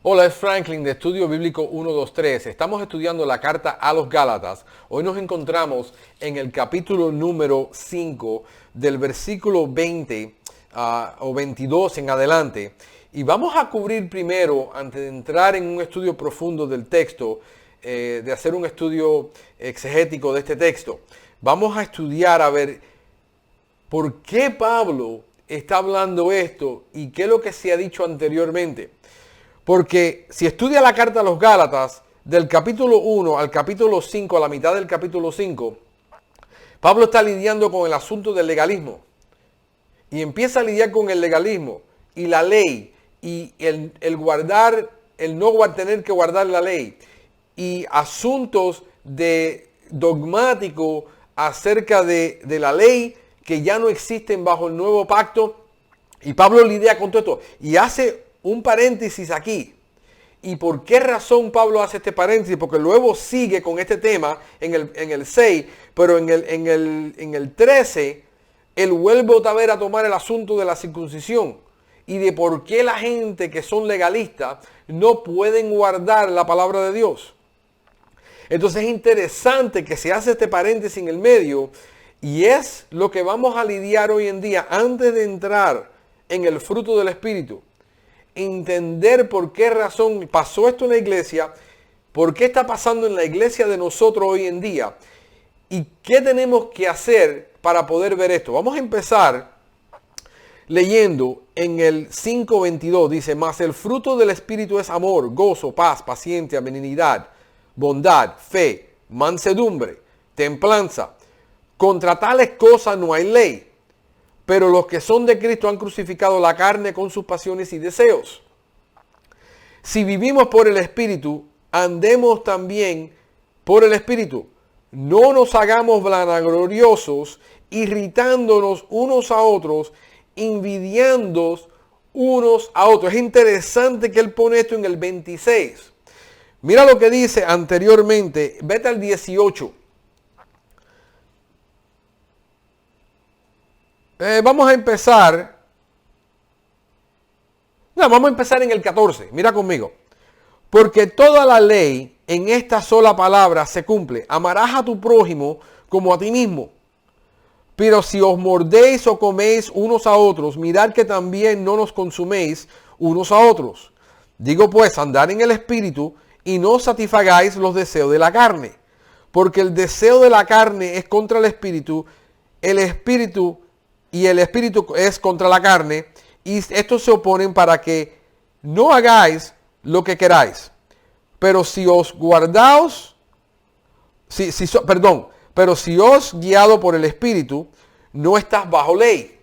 Hola, es Franklin de Estudio Bíblico 123. Estamos estudiando la carta a los Gálatas. Hoy nos encontramos en el capítulo número 5 del versículo 20 o 22 en adelante. Y vamos a cubrir primero, antes de entrar en un estudio profundo del texto, de hacer un estudio exegético de este texto, vamos a estudiar a ver por qué Pablo está hablando esto y qué es lo que se ha dicho anteriormente. Porque si estudia la carta a los Gálatas, del capítulo 1 al capítulo 5, a la mitad del capítulo 5, Pablo está lidiando con el asunto del legalismo. Y empieza a lidiar con el legalismo y la ley y el no tener que guardar la ley. Y asuntos dogmáticos acerca de la ley que ya no existen bajo el nuevo pacto. Y Pablo lidia con todo esto y hace un paréntesis aquí. ¿Y por qué razón Pablo hace este paréntesis? Porque luego sigue con este tema en el 6, pero en el 13, él vuelve otra vez a tomar el asunto de la circuncisión y de por qué la gente que son legalistas no pueden guardar la palabra de Dios. Entonces es interesante que se hace este paréntesis en el medio y es lo que vamos a lidiar hoy en día antes de entrar en el fruto del Espíritu. Entender por qué razón pasó esto en la iglesia, por qué está pasando en la iglesia de nosotros hoy en día y qué tenemos que hacer para poder ver esto. Vamos a empezar leyendo en el 5:22, dice, mas el fruto del Espíritu es amor, gozo, paz, paciencia, benignidad, bondad, fe, mansedumbre, templanza. Contra tales cosas no hay ley. Pero los que son de Cristo han crucificado la carne con sus pasiones y deseos. Si vivimos por el Espíritu, andemos también por el Espíritu. No nos hagamos vanagloriosos, irritándonos unos a otros, envidiando unos a otros. Es interesante que él pone esto en el 26. Mira lo que dice anteriormente. Vete al 18. Vamos a empezar en el 14. Mira conmigo. Porque toda la ley en esta sola palabra se cumple. Amarás a tu prójimo como a ti mismo. Pero si os mordéis o coméis unos a otros, mirad que también no nos consuméis unos a otros. Digo pues, andad en el Espíritu y no satisfagáis los deseos de la carne. Porque el deseo de la carne es contra el Espíritu y el Espíritu es contra la carne, y estos se oponen para que no hagáis lo que queráis. Pero si os guiado por el Espíritu, no estás bajo ley.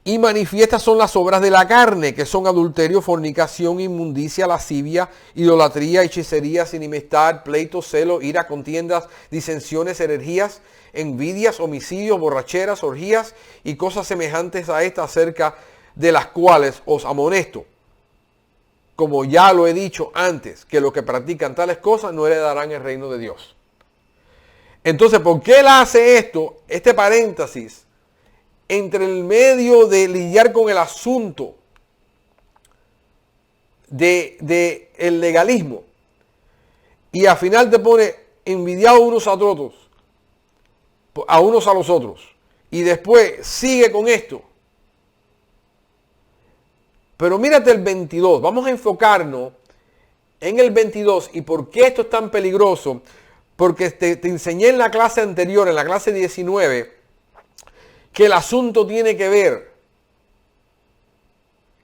Y manifiestas son las obras de la carne, que son adulterio, fornicación, inmundicia, lascivia, idolatría, hechicería, enemistad, pleito, celo, ira, contiendas, disensiones, herejías, envidias, homicidios, borracheras, orgías y cosas semejantes a estas, acerca de las cuales os amonesto. Como ya lo he dicho antes, que los que practican tales cosas no heredarán el reino de Dios. Entonces, ¿por qué él hace esto? Este paréntesis entre el medio de lidiar con el asunto de el legalismo y al final te pone envidiados unos a los otros y después sigue con esto. Pero mírate el 22, vamos a enfocarnos en el 22 y por qué esto es tan peligroso, porque te enseñé en la clase anterior, en la clase 19, que el asunto tiene que ver,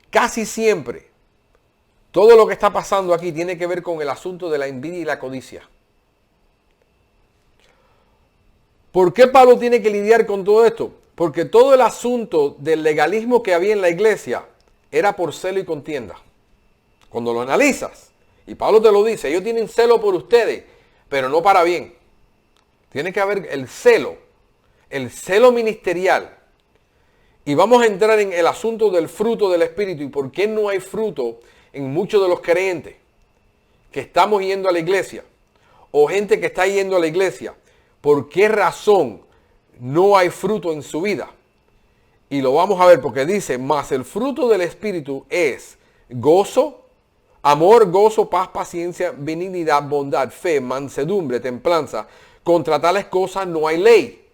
casi siempre, todo lo que está pasando aquí tiene que ver con el asunto de la envidia y la codicia. ¿Por qué Pablo tiene que lidiar con todo esto? Porque todo el asunto del legalismo que había en la iglesia era por celo y contienda. Cuando lo analizas, y Pablo te lo dice, ellos tienen celo por ustedes, pero no para bien. Tiene que haber el celo ministerial. Y vamos a entrar en el asunto del fruto del Espíritu y por qué no hay fruto en muchos de los creyentes que estamos yendo a la iglesia o gente que está yendo a la iglesia. ¿Por qué razón no hay fruto en su vida? Y lo vamos a ver porque dice, mas el fruto del Espíritu es gozo, amor, gozo, paz, paciencia, benignidad, bondad, fe, mansedumbre, templanza. Contra tales cosas no hay ley.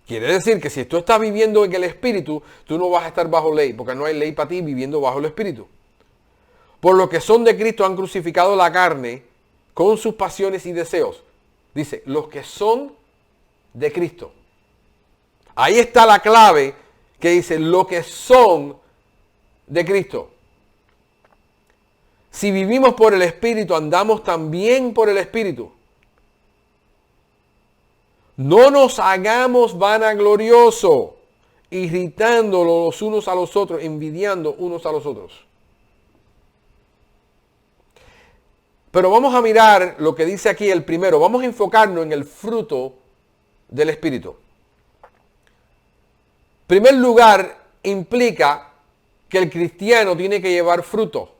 Quiere decir que si tú estás viviendo en el Espíritu, tú no vas a estar bajo ley, porque no hay ley para ti viviendo bajo el Espíritu. Por lo que son de Cristo han crucificado la carne con sus pasiones y deseos. Dice, los que son de Cristo. Ahí está la clave que dice, los que son de Cristo. Si vivimos por el Espíritu, andamos también por el Espíritu. No nos hagamos vanagloriosos, irritándolos los unos a los otros, envidiando unos a los otros. Pero vamos a mirar lo que dice aquí el primero. Vamos a enfocarnos en el fruto del Espíritu. En primer lugar, implica que el cristiano tiene que llevar fruto.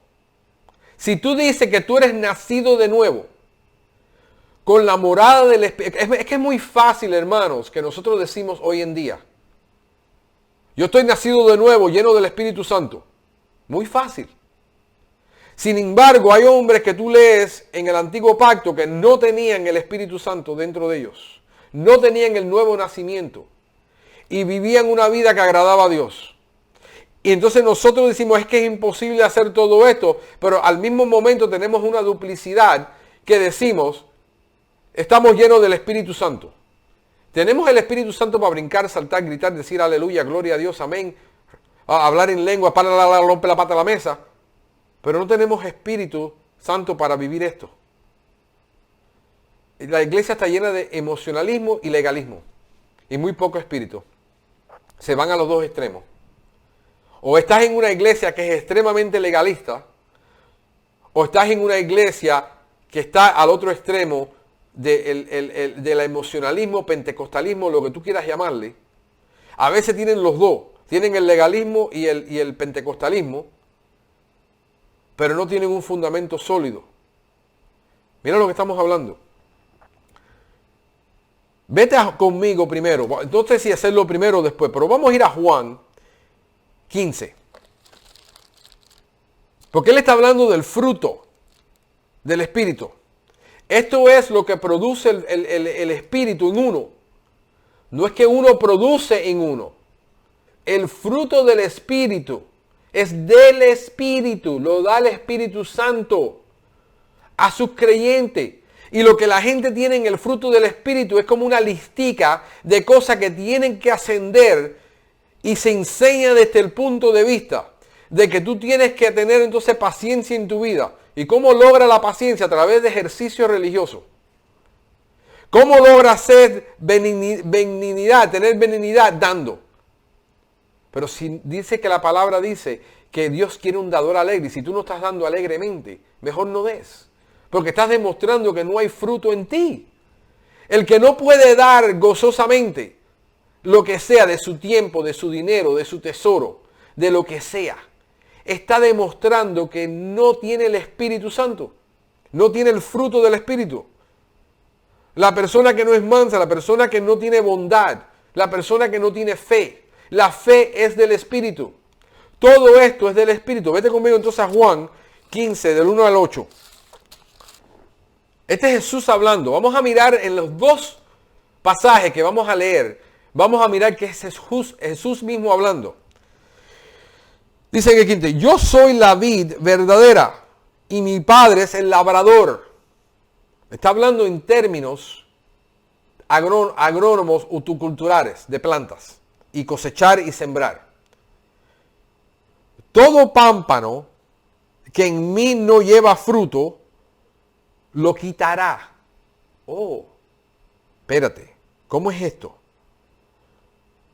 Si tú dices que tú eres nacido de nuevo, con la morada del Espíritu, es que es muy fácil, hermanos, que nosotros decimos hoy en día, yo estoy nacido de nuevo, lleno del Espíritu Santo. Muy fácil. Sin embargo, hay hombres que tú lees en el Antiguo Pacto que no tenían el Espíritu Santo dentro de ellos. No tenían el nuevo nacimiento. Y vivían una vida que agradaba a Dios. Y entonces nosotros decimos, es que es imposible hacer todo esto. Pero al mismo momento tenemos una duplicidad que decimos, estamos llenos del Espíritu Santo. Tenemos el Espíritu Santo para brincar, saltar, gritar, decir aleluya, gloria a Dios, amén. Hablar en lengua, rompe la pata a la mesa. Pero no tenemos Espíritu Santo para vivir esto. La iglesia está llena de emocionalismo y legalismo. Y muy poco espíritu. Se van a los dos extremos. O estás en una iglesia que es extremadamente legalista. O estás en una iglesia que está al otro extremo del emocionalismo, pentecostalismo, lo que tú quieras llamarle. A veces tienen los dos. Tienen el legalismo y el pentecostalismo. Pero no tienen un fundamento sólido. Mira lo que estamos hablando. Vete conmigo primero. No sé si hacerlo primero o después, pero vamos a ir a Juan 15. Porque él está hablando del fruto del Espíritu. Esto es lo que produce el Espíritu en uno. No es que uno produce en uno. El fruto del Espíritu es del Espíritu, lo da el Espíritu Santo a sus creyentes. Y lo que la gente tiene en el fruto del Espíritu es como una listica de cosas que tienen que ascender y se enseña desde el punto de vista de que tú tienes que tener entonces paciencia en tu vida. ¿Y cómo logra la paciencia? A través de ejercicio religioso. ¿Cómo logra ser benignidad, tener benignidad dando? Pero si dice que la palabra dice que Dios quiere un dador alegre, y si tú no estás dando alegremente, mejor no des. Porque estás demostrando que no hay fruto en ti. El que no puede dar gozosamente lo que sea de su tiempo, de su dinero, de su tesoro, de lo que sea, está demostrando que no tiene el Espíritu Santo. No tiene el fruto del Espíritu. La persona que no es mansa, la persona que no tiene bondad, la persona que no tiene fe. La fe es del Espíritu. Todo esto es del Espíritu. Vete conmigo entonces a Juan 15, del 1 al 8. Este es Jesús hablando. Vamos a mirar en los dos pasajes que vamos a leer. Vamos a mirar que es Jesús mismo hablando. Dice en el 15, yo soy la vid verdadera y mi Padre es el labrador. Está hablando en términos agrónomos horticulturales de plantas. Y cosechar y sembrar. Todo pámpano que en mí no lleva fruto, lo quitará. Oh, espérate, ¿cómo es esto?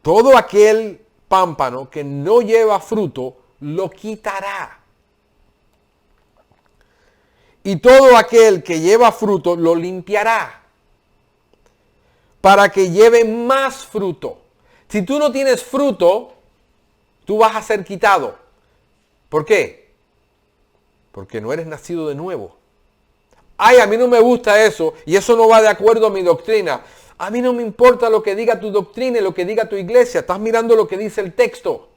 Todo aquel pámpano que no lleva fruto, lo quitará. Y todo aquel que lleva fruto, lo limpiará. Para que lleve más fruto. Si tú no tienes fruto, tú vas a ser quitado. ¿Por qué? Porque no eres nacido de nuevo. Ay, a mí no me gusta eso y eso no va de acuerdo a mi doctrina. A mí no me importa lo que diga tu doctrina y lo que diga tu iglesia. Estás mirando lo que dice el texto.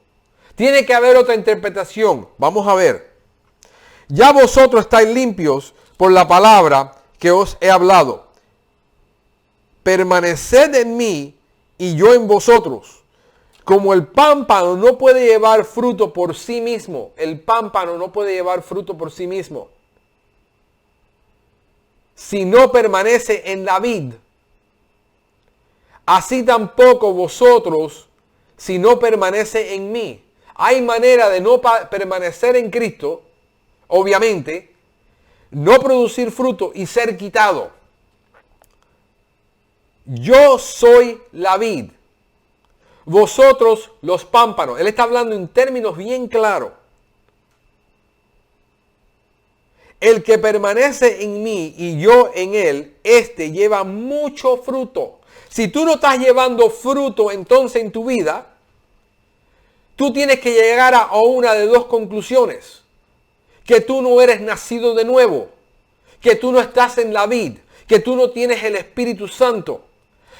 Tiene que haber otra interpretación. Vamos a ver. Ya vosotros estáis limpios por la palabra que os he hablado. Permaneced en mí y yo en vosotros. Como el pámpano no puede llevar fruto por sí mismo. El pámpano no puede llevar fruto por sí mismo. Si no permanece en la vid. Así tampoco vosotros si no permanece en mí. Hay manera de no permanecer en Cristo, obviamente, no producir fruto y ser quitado. Yo soy la vid, vosotros los pámpanos. Él está hablando en términos bien claros. El que permanece en mí y yo en él, este lleva mucho fruto. Si tú no estás llevando fruto entonces en tu vida, tú tienes que llegar a una de dos conclusiones. Que tú no eres nacido de nuevo. Que tú no estás en la vid. Que tú no tienes el Espíritu Santo.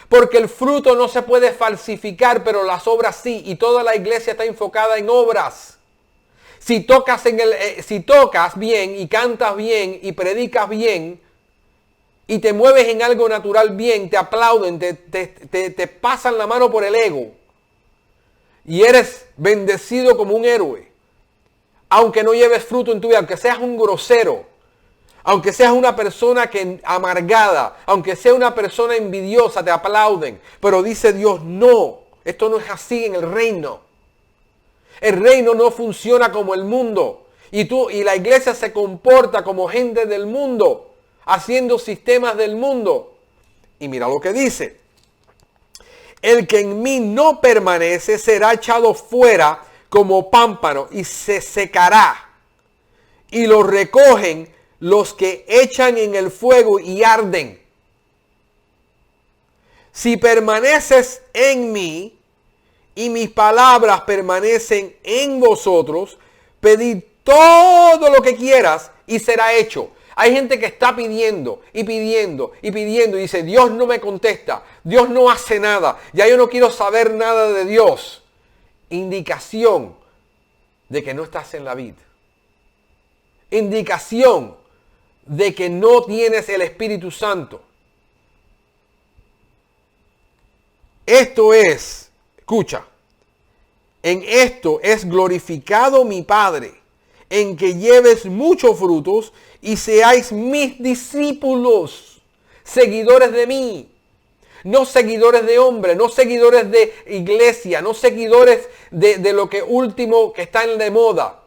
Porque el fruto no se puede falsificar, pero las obras sí. Y toda la iglesia está enfocada en obras. Si tocas bien y cantas bien y predicas bien y te mueves en algo natural bien, te aplauden, te pasan la mano por el ego. Y eres bendecido como un héroe. Aunque no lleves fruto en tu vida, aunque seas un grosero, aunque seas una persona amargada, aunque sea una persona envidiosa, te aplauden. Pero dice Dios, no, esto no es así en el reino. El reino no funciona como el mundo. Y la iglesia se comporta como gente del mundo, haciendo sistemas del mundo. Y mira lo que dice. El que en mí no permanece será echado fuera como pámpano y se secará. Y lo recogen los que echan en el fuego y arden. Si permaneces en mí y mis palabras permanecen en vosotros, pedid todo lo que quieras y será hecho. Hay gente que está pidiendo y pidiendo y pidiendo y dice, Dios no me contesta, Dios no hace nada, ya yo no quiero saber nada de Dios. Indicación de que no estás en la vid. Indicación de que no tienes el Espíritu Santo. Esto es, escucha, en esto es glorificado mi Padre, en que lleves muchos frutos y seáis mis discípulos, seguidores de mí. No seguidores de hombres, no seguidores de iglesia, no seguidores de lo que último que está en de moda.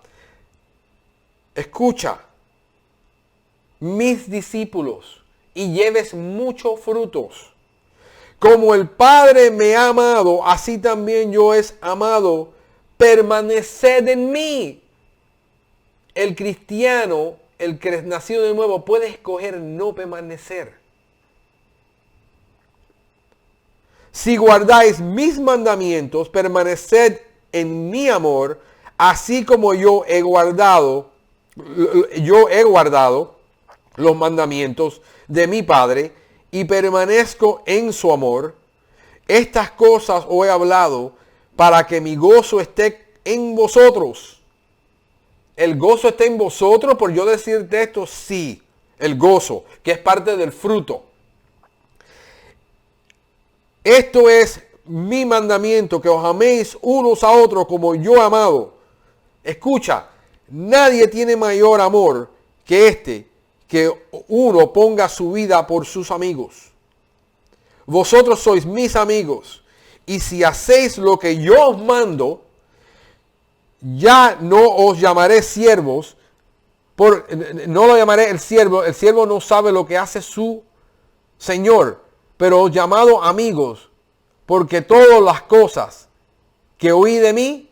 Escucha, mis discípulos y lleves muchos frutos. Como el Padre me ha amado, así también yo he amado. Permaneced en mí. El cristiano, el que es nacido de nuevo, puede escoger no permanecer. Si guardáis mis mandamientos, permaneced en mi amor, así como yo he guardado los mandamientos de mi Padre y permanezco en su amor. Estas cosas os he hablado para que mi gozo esté en vosotros. ¿El gozo está en vosotros por yo decirte esto? Sí, el gozo, que es parte del fruto. Esto es mi mandamiento, que os améis unos a otros como yo he amado. Escucha, nadie tiene mayor amor que este, que uno ponga su vida por sus amigos. Vosotros sois mis amigos, y si hacéis lo que yo os mando, ya no os llamaré siervos, no lo llamaré el siervo no sabe lo que hace su Señor, pero os llamado amigos, porque todas las cosas que oí de mí,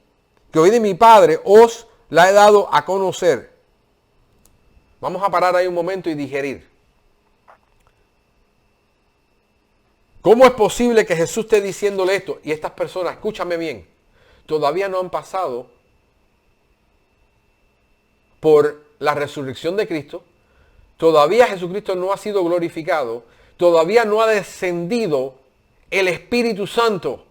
que oí de mi Padre, os la he dado a conocer. Vamos a parar ahí un momento y digerir. ¿Cómo es posible que Jesús esté diciéndole esto? Y estas personas, escúchame bien, todavía no han pasado por la resurrección de Cristo. Todavía Jesucristo no ha sido glorificado. Todavía no ha descendido el Espíritu Santo.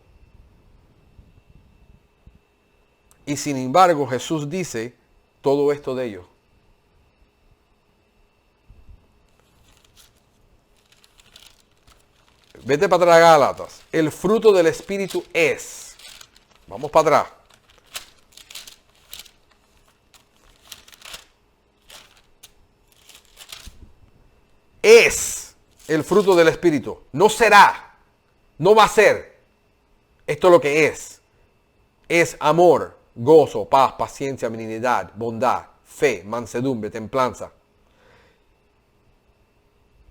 Y sin embargo Jesús dice todo esto de ellos. Vete para atrás, Gálatas. El fruto del Espíritu es. Vamos para atrás. Es el fruto del Espíritu. No será. No va a ser. Esto es lo que es. Es amor, gozo, paz, paciencia, benignidad, bondad, fe, mansedumbre, templanza.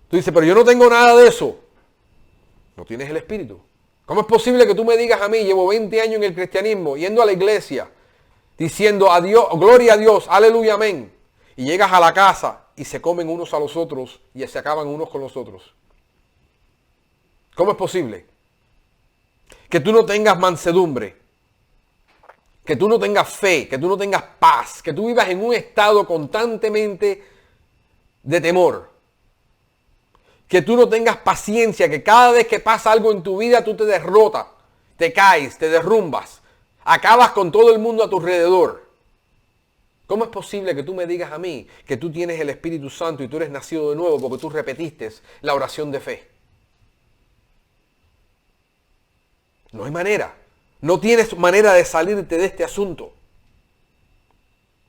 Tú dices, pero yo no tengo nada de eso. No tienes el Espíritu. ¿Cómo es posible que tú me digas a mí, llevo 20 años en el cristianismo, yendo a la iglesia, diciendo adiós, gloria a Dios, aleluya, amén, y llegas a la casa y se comen unos a los otros y se acaban unos con los otros? ¿Cómo es posible que tú no tengas mansedumbre, que tú no tengas fe, que tú no tengas paz, que tú vivas en un estado constantemente de temor, que tú no tengas paciencia, que cada vez que pasa algo en tu vida tú te derrotas, te caes, te derrumbas, acabas con todo el mundo a tu alrededor? ¿Cómo es posible que tú me digas a mí que tú tienes el Espíritu Santo y tú eres nacido de nuevo porque tú repetiste la oración de fe? No hay manera. No tienes manera de salirte de este asunto.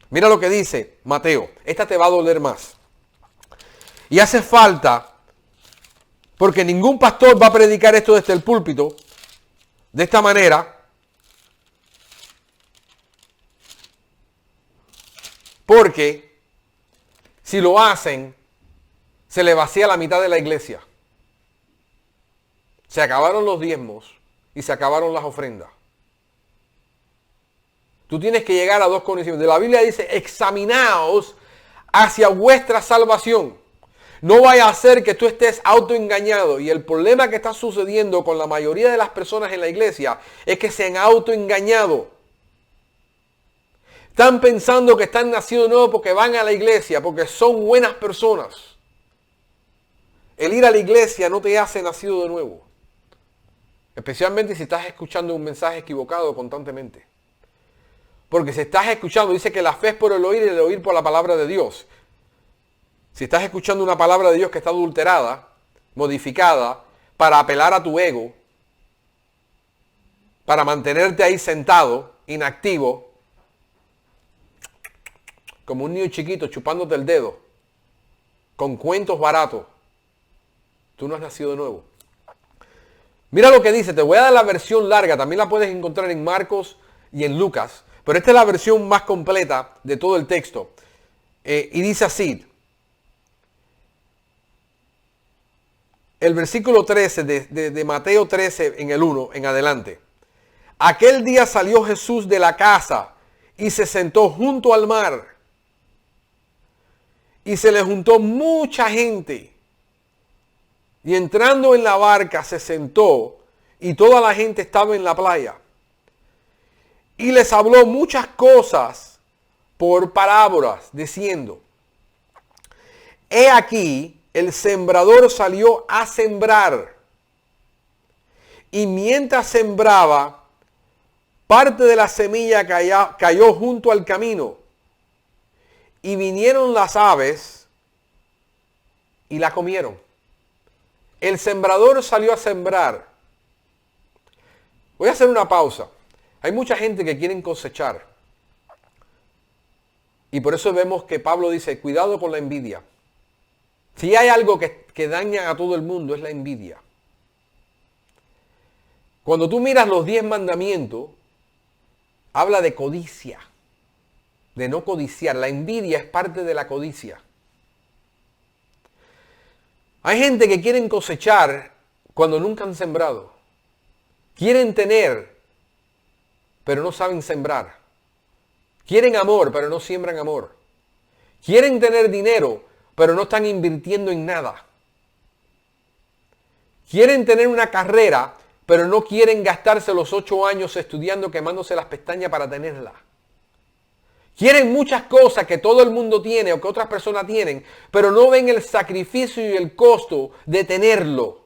Mira lo que dice Mateo. Esta te va a doler más. Y hace falta, porque ningún pastor va a predicar esto desde el púlpito de esta manera, porque si lo hacen, se le vacía la mitad de la iglesia. Se acabaron los diezmos y se acabaron las ofrendas. Tú tienes que llegar a dos conocimientos. La Biblia dice, examinaos hacia vuestra salvación. No vaya a ser que tú estés autoengañado. Y el problema que está sucediendo con la mayoría de las personas en la iglesia es que se han autoengañado. Están pensando que están nacidos de nuevo porque van a la iglesia, porque son buenas personas. El ir a la iglesia no te hace nacido de nuevo. Especialmente si estás escuchando un mensaje equivocado constantemente. Porque si estás escuchando, dice que la fe es por el oír y el oír por la palabra de Dios. Si estás escuchando una palabra de Dios que está adulterada, modificada, para apelar a tu ego, para mantenerte ahí sentado, inactivo, como un niño chiquito chupándote el dedo, con cuentos baratos, tú no has nacido de nuevo. Mira lo que dice, te voy a dar la versión larga, también la puedes encontrar en Marcos y en Lucas, pero esta es la versión más completa de todo el texto. Y dice así, el versículo 13 de Mateo 13 en el 1 en adelante. Aquel día salió Jesús de la casa y se sentó junto al mar. Y se le juntó mucha gente. Y entrando en la barca se sentó y toda la gente estaba en la playa. Y les habló muchas cosas por parábolas, diciendo, he aquí, el sembrador salió a sembrar. Y mientras sembraba, parte de la semilla cayó junto al camino. Y vinieron las aves y la comieron. El sembrador salió a sembrar. Voy a hacer una pausa. Hay mucha gente que quiere cosechar. Y por eso vemos que Pablo dice, cuidado con la envidia. Si hay algo que daña a todo el mundo es la envidia. Cuando tú miras los 10 mandamientos, habla de codicia, de no codiciar. La envidia es parte de la codicia. Hay gente que quieren cosechar cuando nunca han sembrado. Quieren tener, pero no saben sembrar. Quieren amor, pero no siembran amor. Quieren tener dinero, pero no están invirtiendo en nada. Quieren tener una carrera, pero no quieren gastarse los 8 años estudiando, quemándose las pestañas para tenerla. Quieren muchas cosas que todo el mundo tiene o que otras personas tienen, pero no ven el sacrificio y el costo de tenerlo.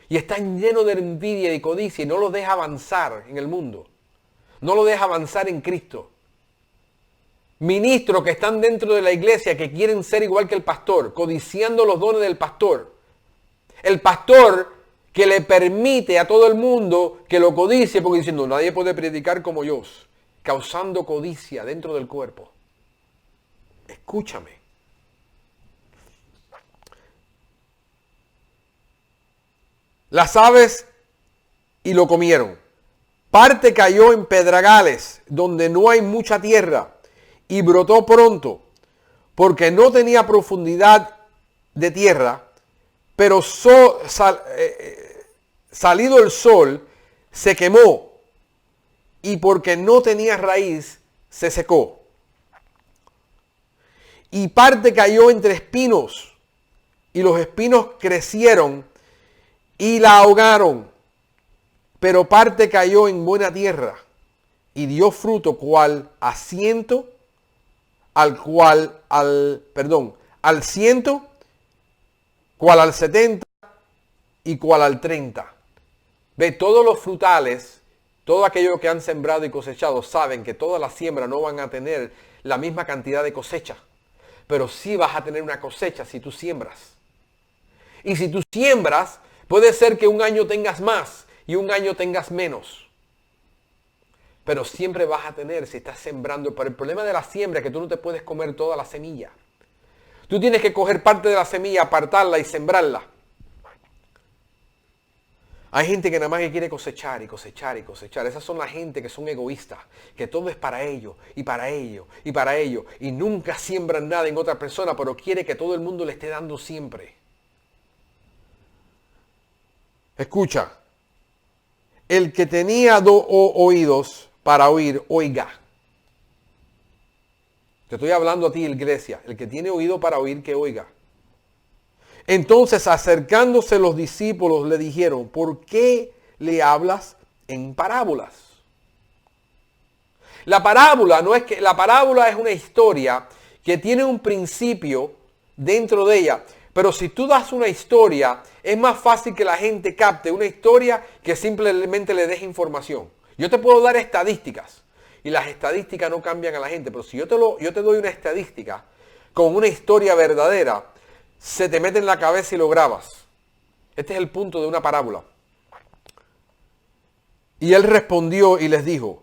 Y están llenos de envidia y codicia y no los deja avanzar en el mundo. No los deja avanzar en Cristo. Ministros que están dentro de la iglesia que quieren ser igual que el pastor, codiciando los dones del pastor. El pastor que le permite a todo el mundo que lo codicie, porque diciendo, nadie puede predicar como yo, causando codicia dentro del cuerpo. Escúchame. Las aves y lo comieron. Parte cayó en pedregales, donde no hay mucha tierra, y brotó pronto, porque no tenía profundidad de tierra, pero salido el sol, se quemó, y porque no tenía raíz, se secó. Y parte cayó entre espinos, y los espinos crecieron y la ahogaron. Pero parte cayó en buena tierra y dio fruto al ciento, al 70 y cual al 30. Ve, todos los frutales, todo aquello que han sembrado y cosechado, saben que todas las siembras no van a tener la misma cantidad de cosecha. Pero sí vas a tener una cosecha si tú siembras. Y si tú siembras, puede ser que un año tengas más y un año tengas menos. Pero siempre vas a tener si estás sembrando. Pero el problema de la siembra es que tú no te puedes comer toda la semilla. Tú tienes que coger parte de la semilla, apartarla y sembrarla. Hay gente que nada más que quiere cosechar y cosechar y cosechar. Esas son la gente que son egoístas, que todo es para ellos y para ellos y para ellos. Y nunca siembran nada en otra persona, pero quiere que todo el mundo le esté dando siempre. Escucha, el que tenía oídos para oír, oiga. Te estoy hablando a ti, iglesia. El que tiene oído para oír, que oiga. Entonces, acercándose los discípulos, le dijeron, ¿por qué le hablas en parábolas? La parábola es una historia que tiene un principio dentro de ella. Pero si tú das una historia, es más fácil que la gente capte una historia que simplemente le des información. Yo te puedo dar estadísticas y las estadísticas no cambian a la gente. Pero si yo te doy una estadística con una historia verdadera, se te mete en la cabeza y lo grabas. Este es el punto de una parábola. Y él respondió y les dijo,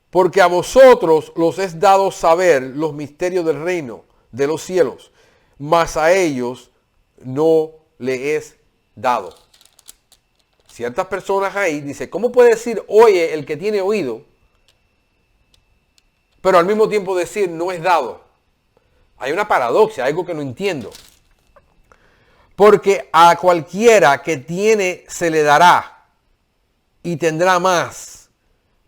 porque a vosotros los es dado saber los misterios del reino de los cielos, mas a ellos no le es dado. Ciertas personas ahí dicen, ¿cómo puede decir oye el que tiene oído? Pero al mismo tiempo decir no es dado. Hay una paradoja, algo que no entiendo. Porque a cualquiera que tiene se le dará y tendrá más.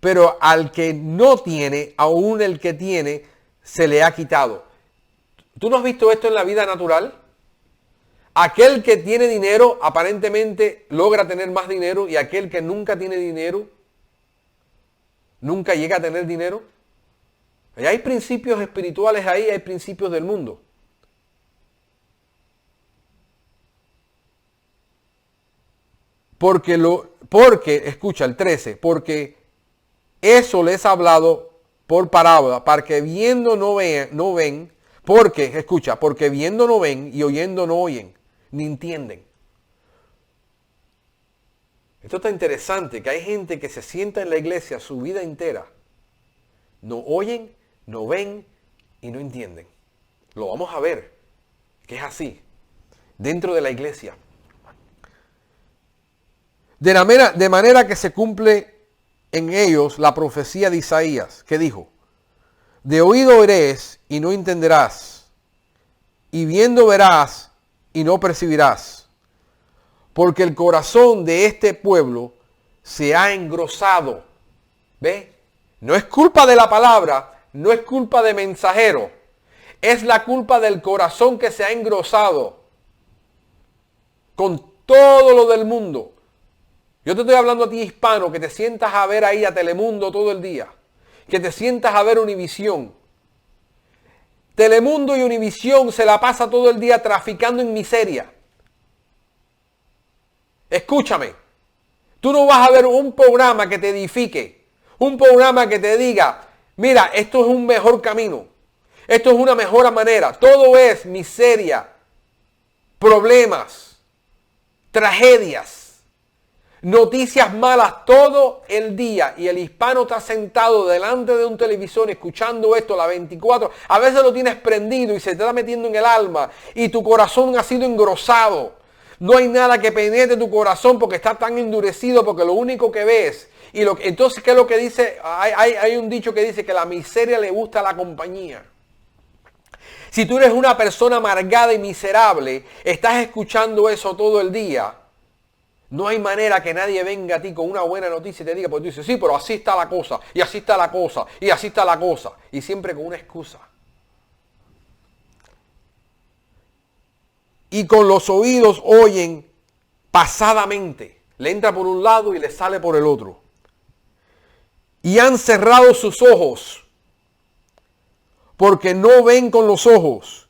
Pero al que no tiene, aún el que tiene, se le ha quitado. ¿Tú no has visto esto en la vida natural? Aquel que tiene dinero aparentemente logra tener más dinero y aquel que nunca tiene dinero, nunca llega a tener dinero. Y hay principios espirituales ahí, hay principios del mundo. Porque, escucha el 13, porque eso les he hablado por parábola, para que viendo no ven, porque viendo no ven y oyendo no oyen, ni entienden. Esto está interesante, que hay gente que se sienta en la iglesia su vida entera, no oyen, no ven y no entienden. Lo vamos a ver, que es así, dentro de la iglesia. De manera que se cumple en ellos la profecía de Isaías, que dijo, de oído oirás y no entenderás, y viendo verás y no percibirás, porque el corazón de este pueblo se ha engrosado. ¿Ve? No es culpa de la palabra, no es culpa de mensajero, es la culpa del corazón que se ha engrosado con todo lo del mundo. Yo te estoy hablando a ti, hispano, que te sientas a ver ahí a Telemundo todo el día, que te sientas a ver Univisión. Telemundo y Univisión se la pasa todo el día traficando en miseria. Escúchame, tú no vas a ver un programa que te edifique, un programa que te diga, mira, esto es un mejor camino, esto es una mejor manera. Todo es miseria, problemas, tragedias, noticias malas todo el día, y el hispano está sentado delante de un televisor escuchando esto la 24, a veces lo tienes prendido y se te está metiendo en el alma y tu corazón ha sido engrosado. No hay nada que penetre tu corazón porque está tan endurecido, porque lo único que ves. Entonces, ¿qué es lo que dice? Hay un dicho que dice que la miseria le gusta a la compañía. Si tú eres una persona amargada y miserable, estás escuchando eso todo el día, no hay manera que nadie venga a ti con una buena noticia y te diga, pues tú dices, sí, pero así está la cosa, y así está la cosa, y así está la cosa, y siempre con una excusa. Y con los oídos oyen pasadamente, le entra por un lado y le sale por el otro. Y han cerrado sus ojos, porque no ven con los ojos,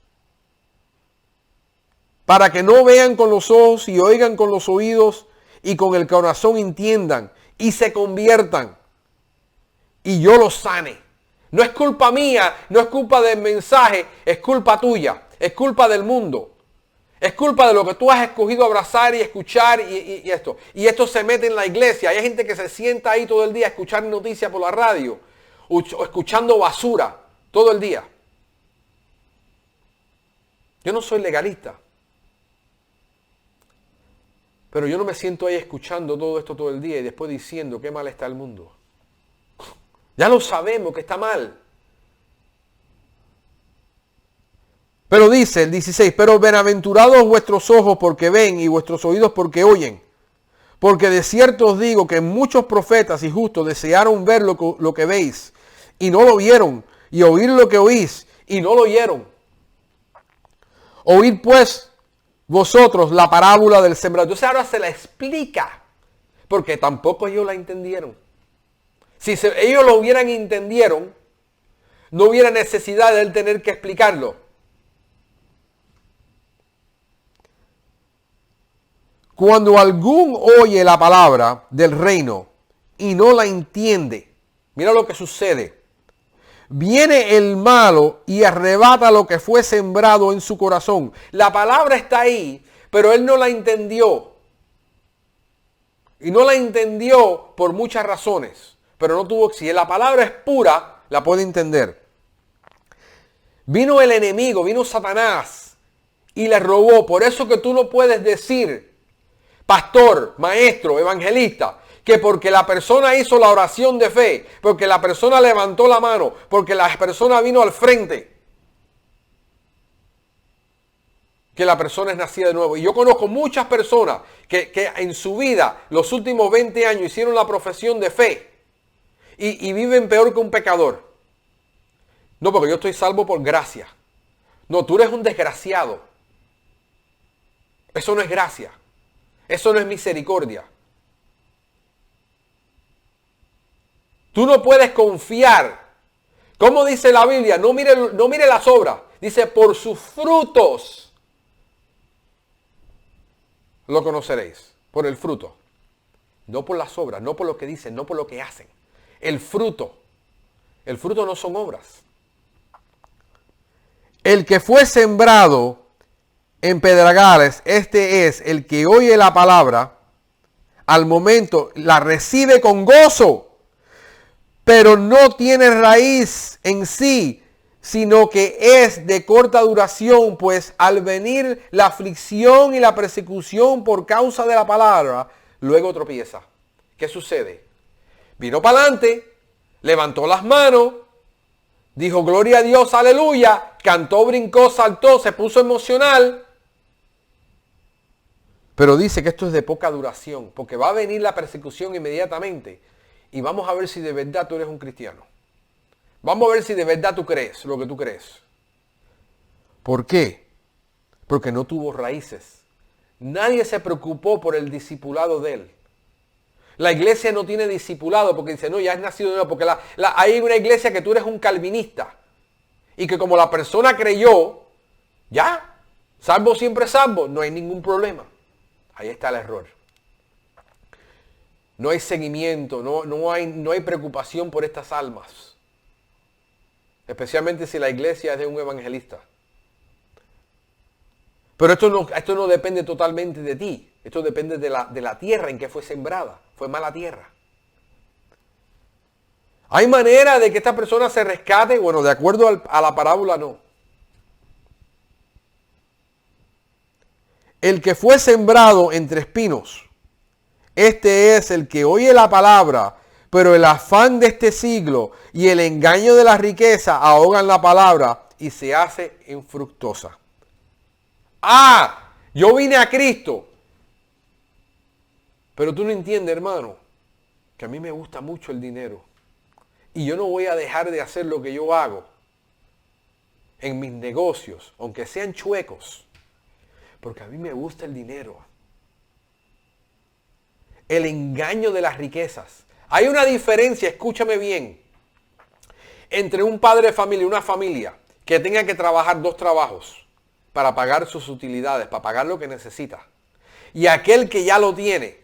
para que no vean con los ojos y oigan con los oídos y con el corazón entiendan y se conviertan y yo los sane. No es culpa mía, no es culpa del mensaje, es culpa tuya, es culpa del mundo. Es culpa de lo que tú has escogido abrazar y escuchar y esto. Y esto se mete en la iglesia. Hay gente que se sienta ahí todo el día a escuchar noticias por la radio o escuchando basura todo el día. Yo no soy legalista. Pero yo no me siento ahí escuchando todo esto todo el día y después diciendo qué mal está el mundo. Ya lo sabemos que está mal. Pero dice el 16, pero bienaventurados vuestros ojos porque ven y vuestros oídos porque oyen. Porque de cierto os digo que muchos profetas y justos desearon ver lo que veis y no lo vieron, y oír lo que oís y no lo oyeron. Oíd pues vosotros la parábola del sembrador. Entonces ahora se la explica, porque tampoco ellos la entendieron. Si ellos lo hubieran entendieron, no hubiera necesidad de él tener que explicarlo. Cuando algún oye la palabra del reino y no la entiende, mira lo que sucede. Viene el malo y arrebata lo que fue sembrado en su corazón. La palabra está ahí, pero él no la entendió. Y no la entendió por muchas razones. Pero no tuvo, si la palabra es pura, la puede entender. Vino el enemigo, vino Satanás y le robó. Por eso que tú no puedes decir, pastor, maestro, evangelista, que porque la persona hizo la oración de fe, porque la persona levantó la mano, porque la persona vino al frente, que la persona es nacida de nuevo. Y yo conozco muchas personas que en su vida, los últimos 20 años, hicieron la profesión de fe y viven peor que un pecador. No, porque yo estoy salvo por gracia. No, tú eres un desgraciado. Eso no es gracia. Eso no es misericordia. Tú no puedes confiar. ¿Cómo dice la Biblia? No mire las obras. Dice, por sus frutos lo conoceréis. Por el fruto. No por las obras, no por lo que dicen, no por lo que hacen. El fruto. El fruto no son obras. El que fue sembrado en pedregales, este es el que oye la palabra, al momento la recibe con gozo, pero no tiene raíz en sí, sino que es de corta duración, pues al venir la aflicción y la persecución por causa de la palabra, luego tropieza. ¿Qué sucede? Vino para adelante, levantó las manos, dijo gloria a Dios, aleluya, cantó, brincó, saltó, se puso emocional. Pero dice que esto es de poca duración, porque va a venir la persecución inmediatamente. Y vamos a ver si de verdad tú eres un cristiano. Vamos a ver si de verdad tú crees lo que tú crees. ¿Por qué? Porque no tuvo raíces. Nadie se preocupó por el discipulado de él. La iglesia no tiene discipulado porque dice, no, ya has nacido de nuevo. Porque hay una iglesia que tú eres un calvinista. Y que como la persona creyó, ya, salvo siempre salvo, no hay ningún problema. Ahí está el error. No hay seguimiento, no hay preocupación por estas almas. Especialmente si la iglesia es de un evangelista. Pero esto no depende totalmente de ti. Esto depende de la tierra en que fue sembrada. Fue mala tierra. ¿Hay manera de que esta persona se rescate? Bueno, de acuerdo a la parábola, no. El que fue sembrado entre espinos, este es el que oye la palabra, pero el afán de este siglo y el engaño de la riqueza ahogan la palabra y se hace infructuosa. Ah, yo vine a Cristo. Pero tú no entiendes, hermano, que a mí me gusta mucho el dinero. Y yo no voy a dejar de hacer lo que yo hago en mis negocios, aunque sean chuecos, porque a mí me gusta el dinero. El engaño de las riquezas. Hay una diferencia, escúchame bien, entre un padre de familia y una familia que tenga que trabajar 2 trabajos para pagar sus utilidades, para pagar lo que necesita, y aquel que ya lo tiene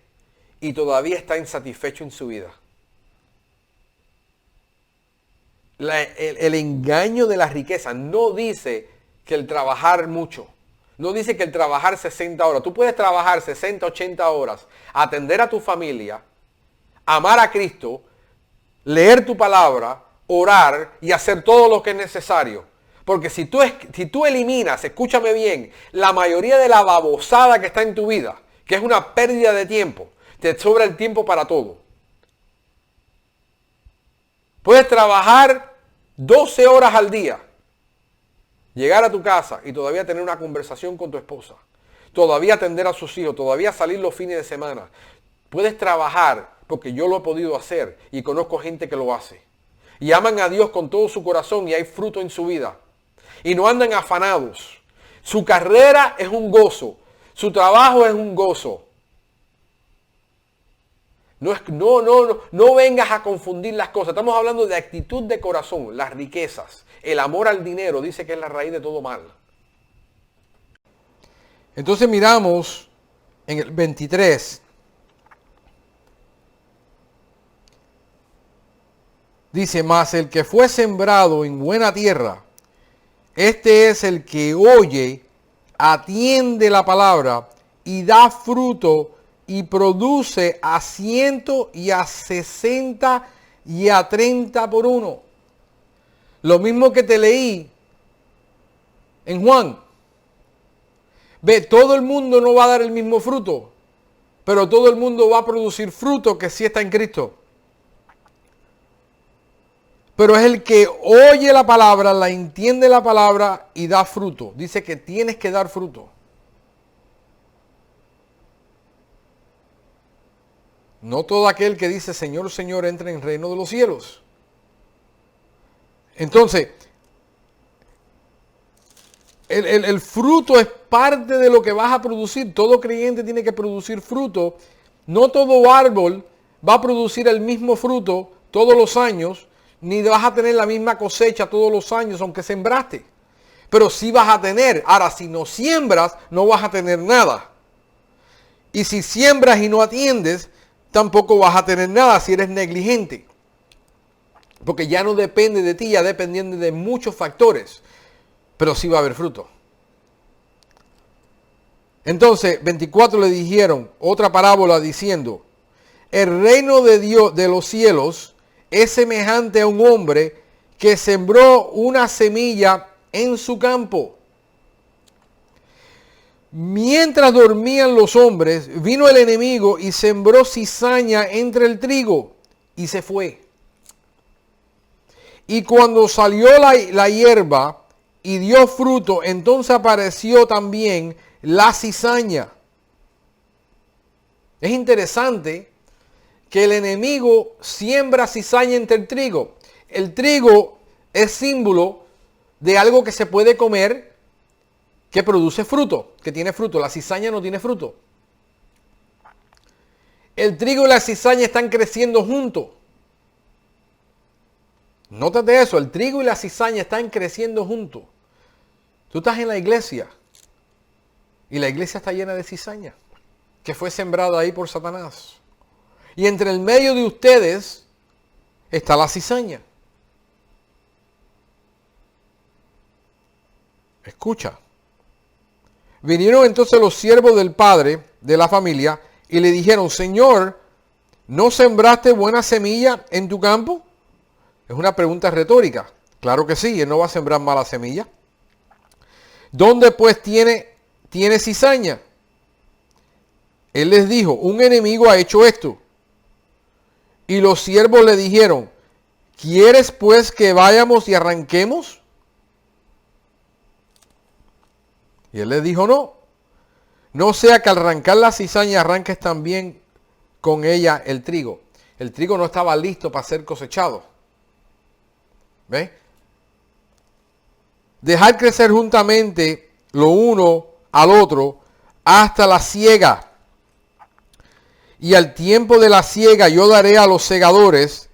y todavía está insatisfecho en su vida. El engaño de la riqueza no dice que el trabajar mucho, no dice que el trabajar 60 horas. Tú puedes trabajar 60, 80 horas, atender a tu familia, amar a Cristo, leer tu palabra, orar y hacer todo lo que es necesario. Porque si tú eliminas, escúchame bien, la mayoría de la babosada que está en tu vida, que es una pérdida de tiempo, te sobra el tiempo para todo. Puedes trabajar 12 horas al día, llegar a tu casa y todavía tener una conversación con tu esposa, todavía atender a sus hijos, todavía salir los fines de semana. Puedes trabajar, porque yo lo he podido hacer y conozco gente que lo hace. Y aman a Dios con todo su corazón y hay fruto en su vida. Y no andan afanados. Su carrera es un gozo, su trabajo es un gozo. No vengas a confundir las cosas. Estamos hablando de actitud de corazón, las riquezas. El amor al dinero dice que es la raíz de todo mal. Entonces miramos en el 23. Dice, mas el que fue sembrado en buena tierra, este es el que oye, atiende la palabra y da fruto y produce a 100 y a 60 y a 30 por uno. Lo mismo que te leí en Juan. Ve, todo el mundo no va a dar el mismo fruto, pero todo el mundo va a producir fruto que sí está en Cristo. Pero es el que oye la palabra, la entiende la palabra y da fruto. Dice que tienes que dar fruto. No todo aquel que dice Señor, Señor, entra en el reino de los cielos. Entonces, el fruto es parte de lo que vas a producir. Todo creyente tiene que producir fruto. No todo árbol va a producir el mismo fruto todos los años, ni vas a tener la misma cosecha todos los años, aunque sembraste. Pero sí vas a tener. Ahora, si no siembras, no vas a tener nada. Y si siembras y no atiendes, tampoco vas a tener nada si eres negligente. Porque ya no depende de ti, ya depende de muchos factores. Pero sí va a haber fruto. Entonces, 24 le dijeron otra parábola diciendo, el reino de Dios, de los cielos, es semejante a un hombre que sembró una semilla en su campo. Mientras dormían los hombres, vino el enemigo y sembró cizaña entre el trigo y se fue. Y cuando salió la hierba y dio fruto, entonces apareció también la cizaña. Es interesante que el enemigo siembra cizaña entre el trigo. El trigo es símbolo de algo que se puede comer, que produce fruto, que tiene fruto. La cizaña no tiene fruto. El trigo y la cizaña están creciendo juntos. Nótate eso, el trigo y la cizaña están creciendo juntos. Tú estás en la iglesia y la iglesia está llena de cizaña que fue sembrada ahí por Satanás. Y entre el medio de ustedes está la cizaña. Escucha. Vinieron entonces los siervos del padre de la familia y le dijeron, Señor, ¿no sembraste buena semilla en tu campo? Es una pregunta retórica. Claro que sí, él no va a sembrar mala semilla. ¿Dónde pues tiene cizaña? Él les dijo, un enemigo ha hecho esto. Y los siervos le dijeron, ¿quieres pues que vayamos y arranquemos? Y él les dijo, no sea que al arrancar la cizaña arranques también con ella el trigo. El trigo no estaba listo para ser cosechado. ¿Ves? Dejar crecer juntamente lo uno al otro hasta la siega. Y al tiempo de la siega yo daré a los segadores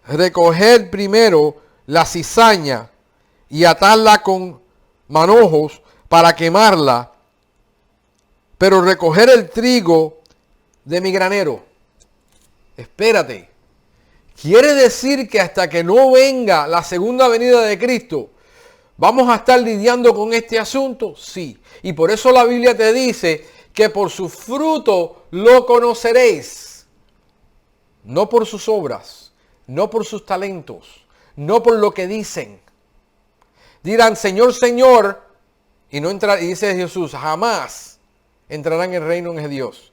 recoger primero la cizaña y atarla con manojos para quemarla, pero recoger el trigo de mi granero. Espérate. ¿Quiere decir que hasta que no venga la segunda venida de Cristo, vamos a estar lidiando con este asunto? Sí. Y por eso la Biblia te dice que por su fruto lo conoceréis. No por sus obras, no por sus talentos, no por lo que dicen. Dirán, Señor, Señor, y no entrarán, y dice Jesús, jamás entrarán en el reino de Dios.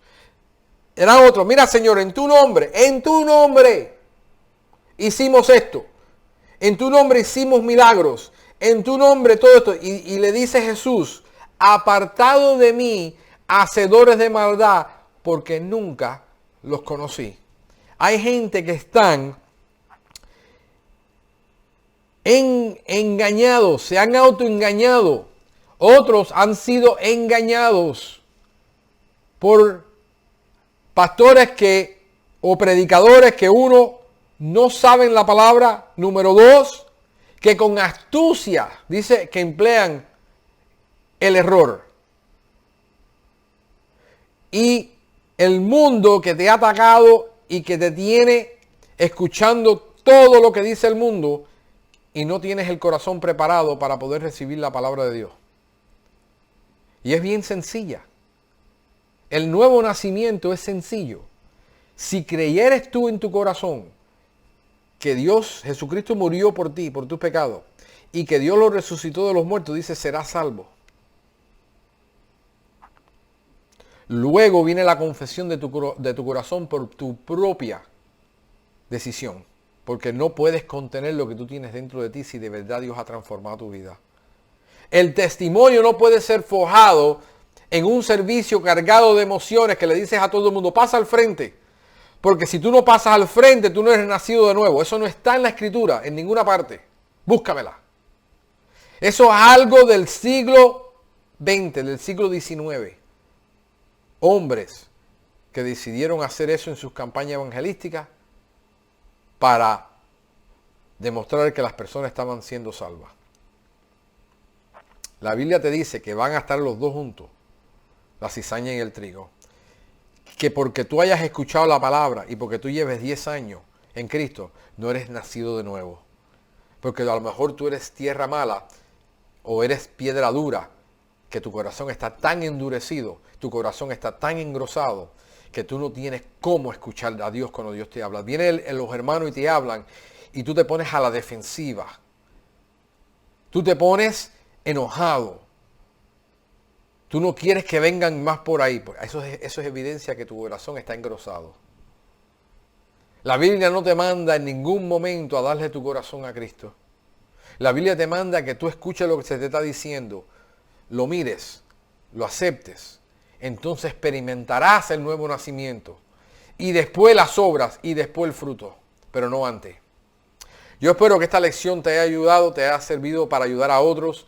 Era otro, mira Señor, en tu nombre hicimos esto. En tu nombre hicimos milagros. En tu nombre todo esto. Y le dice Jesús, apartado de mí, hacedores de maldad, porque nunca los conocí. Hay gente que están engañados, se han autoengañado. Otros han sido engañados por pastores o predicadores que uno no saben la palabra. Número dos, que con astucia, dice que emplean el error. Y el mundo que te ha atacado y que te tiene escuchando todo lo que dice el mundo y no tienes el corazón preparado para poder recibir la palabra de Dios. Y es bien sencilla. El nuevo nacimiento es sencillo. Si creyeres tú en tu corazón que Dios, Jesucristo murió por ti, por tus pecados, y que Dios lo resucitó de los muertos, dice, serás salvo. Luego viene la confesión de tu corazón por tu propia decisión. Porque no puedes contener lo que tú tienes dentro de ti si de verdad Dios ha transformado tu vida. El testimonio no puede ser forjado en un servicio cargado de emociones que le dices a todo el mundo, pasa al frente. Porque si tú no pasas al frente, tú no eres nacido de nuevo. Eso no está en la Escritura, en ninguna parte. Búscamela. Eso es algo del siglo XX, del siglo XIX. Hombres que decidieron hacer eso en sus campañas evangelísticas para demostrar que las personas estaban siendo salvas. La Biblia te dice que van a estar los dos juntos, la cizaña y el trigo. Que porque tú hayas escuchado la palabra y porque tú lleves 10 años en Cristo, no eres nacido de nuevo. Porque a lo mejor tú eres tierra mala o eres piedra dura, que tu corazón está tan endurecido, tu corazón está tan engrosado, que tú no tienes cómo escuchar a Dios cuando Dios te habla. Vienen los hermanos y te hablan y tú te pones a la defensiva. Tú te pones enojado. Tú no quieres que vengan más por ahí. Eso es evidencia que tu corazón está engrosado. La Biblia no te manda en ningún momento a darle tu corazón a Cristo. La Biblia te manda que tú escuches lo que se te está diciendo, lo mires, lo aceptes. Entonces experimentarás el nuevo nacimiento. Y después las obras y después el fruto. Pero no antes. Yo espero que esta lección te haya ayudado, te haya servido para ayudar a otros.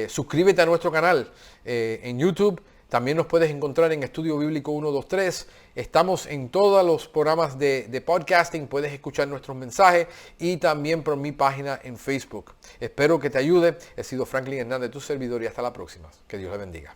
Suscríbete a nuestro canal en YouTube. También nos puedes encontrar en Estudio Bíblico 123. Estamos en todos los programas de podcasting. Puedes escuchar nuestros mensajes y también por mi página en Facebook. Espero que te ayude. He sido Franklin Hernández, tu servidor, y hasta la próxima. Que Dios le bendiga.